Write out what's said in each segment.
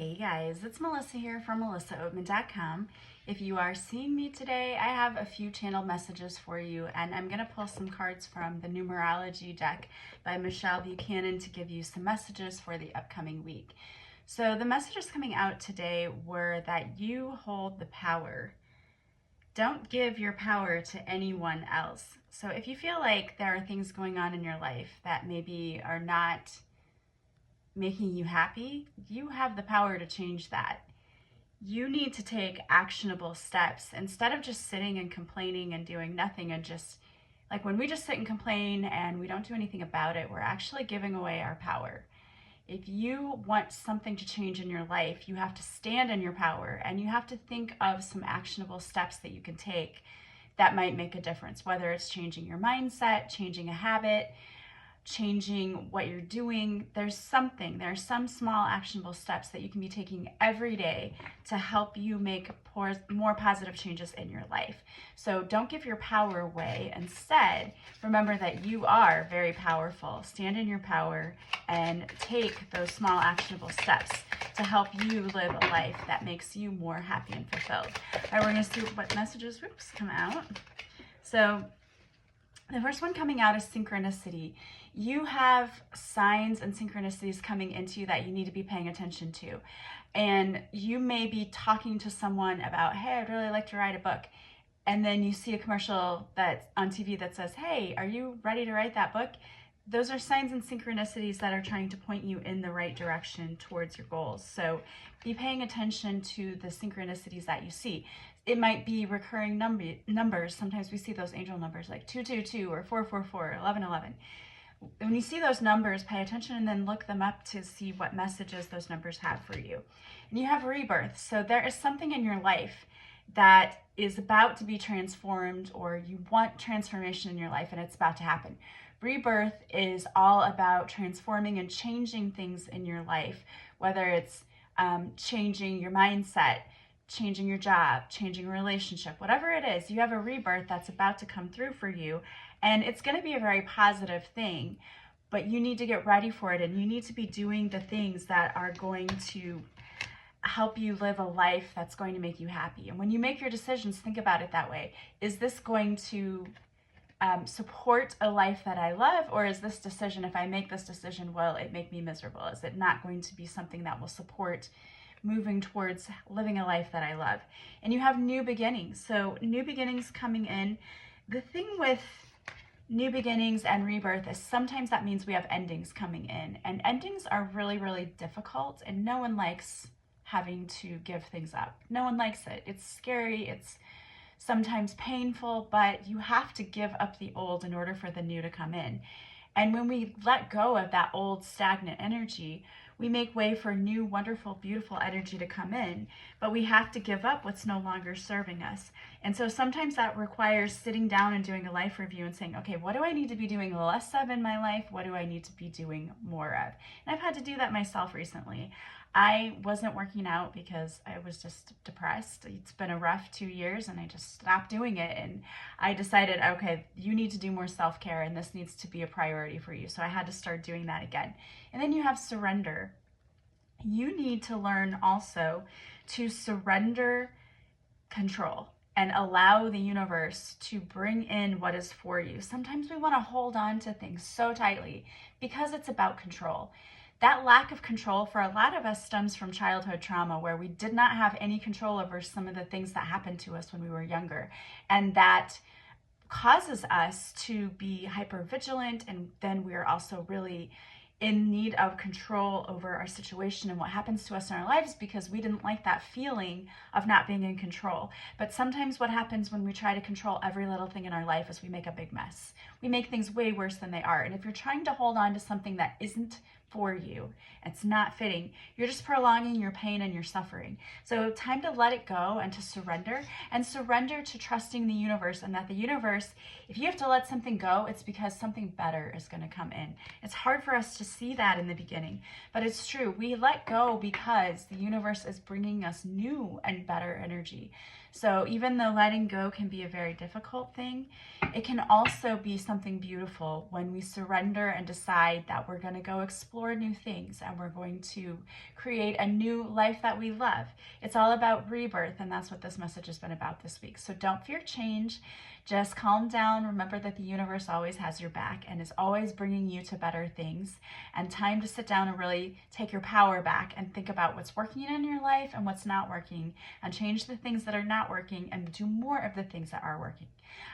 Hey guys, it's Melissa here from melissaoatman.com. If you are seeing me today, I have a few channel messages for you, and I'm going to pull some cards from the numerology deck by Michelle Buchanan to give you some messages for the upcoming week. So the messages coming out today were that you hold the power. Don't give your power to anyone else. So if you feel like there are things going on in your life that maybe are not making you happy, you have the power to change that. You need to take actionable steps instead of just sitting and complaining and doing nothing. And just like when we just sit and complain and we don't do anything about it, we're actually giving away our power. If you want something to change in your life, you have to stand in your power and you have to think of some actionable steps that you can take that might make a difference, whether it's changing your mindset, changing a habit, changing what you're doing. There's some small actionable steps that you can be taking every day to help you make more positive changes in your life. So don't give your power away. Instead, remember that you are very powerful. Stand in your power and take those small actionable steps to help you live a life that makes you more happy and fulfilled. All right, we're going to see what messages come out. So the first one coming out is synchronicity. You have signs and synchronicities coming into you that you need to be paying attention to. And you may be talking to someone about, hey, I'd really like to write a book. And then you see a commercial that's on TV that says, hey, are you ready to write that book? Those are signs and synchronicities that are trying to point you in the right direction towards your goals. So be paying attention to the synchronicities that you see. It might be recurring numbers. Sometimes we see those angel numbers like 222 or 444 or 1111. When you see those numbers, pay attention and then look them up to see what messages those numbers have for you. And you have rebirth. So there is something in your life that is about to be transformed, or you want transformation in your life and it's about to happen. Rebirth is all about transforming and changing things in your life, whether it's changing your mindset, changing your job, changing a relationship, whatever it is. You have a rebirth that's about to come through for you, and it's going to be a very positive thing, but you need to get ready for it, and you need to be doing the things that are going to help you live a life that's going to make you happy. And when you make your decisions, think about it that way. Is this going to support a life that I love, or is this decision, if I make this decision, will it make me miserable? Is it not going to be something that will support moving towards living a life that I love? And you have new beginnings. So new beginnings coming in. The thing with new beginnings and rebirth is sometimes that means we have endings coming in, and endings are really, really difficult, and no one likes having to give things up. No one likes it. It's scary. It's sometimes painful, but you have to give up the old in order for the new to come in. And when we let go of that old stagnant energy, we make way for new, wonderful, beautiful energy to come in, but we have to give up what's no longer serving us. And so sometimes that requires sitting down and doing a life review and saying, okay, what do I need to be doing less of in my life? What do I need to be doing more of? And I've had to do that myself recently. I wasn't working out because I was just depressed. It's been a rough 2 years and I just stopped doing it. And I decided, okay, you need to do more self-care and this needs to be a priority for you. So I had to start doing that again. And then you have surrender. You need to learn also to surrender control and allow the universe to bring in what is for you. Sometimes we want to hold on to things so tightly because it's about control. That lack of control for a lot of us stems from childhood trauma, where we did not have any control over some of the things that happened to us when we were younger. And that causes us to be hypervigilant, and then we're also really in need of control over our situation and what happens to us in our lives because we didn't like that feeling of not being in control. But sometimes what happens when we try to control every little thing in our life is we make a big mess. We make things way worse than they are. And if you're trying to hold on to something that isn't for you, it's not fitting, you're just prolonging your pain and your suffering. So time to let it go and to surrender to trusting the universe, and that the universe, if you have to let something go, it's because something better is going to come in. It's hard for us to see that in the beginning, but it's true. We let go because the universe is bringing us new and better energy. So even though letting go can be a very difficult thing, it can also be something beautiful when we surrender and decide that we're going to go explore explore new things, and we're going to create a new life that we love. It's all about rebirth, and that's what this message has been about this week. So don't fear change. Just calm down. Remember that the universe always has your back and is always bringing you to better things. And time to sit down and really take your power back and think about what's working in your life and what's not working, and change the things that are not working and do more of the things that are working.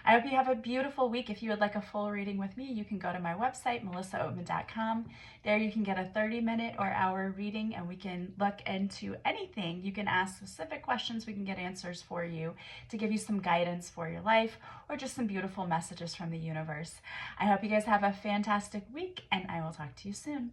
I hope you have a beautiful week. If you would like a full reading with me, you can go to my website, melissaoatman.com. There you can get a 30-minute or hour reading, and we can look into anything. You can ask specific questions. We can get answers for you to give you some guidance for your life or just some beautiful messages from the universe. I hope you guys have a fantastic week, and I will talk to you soon.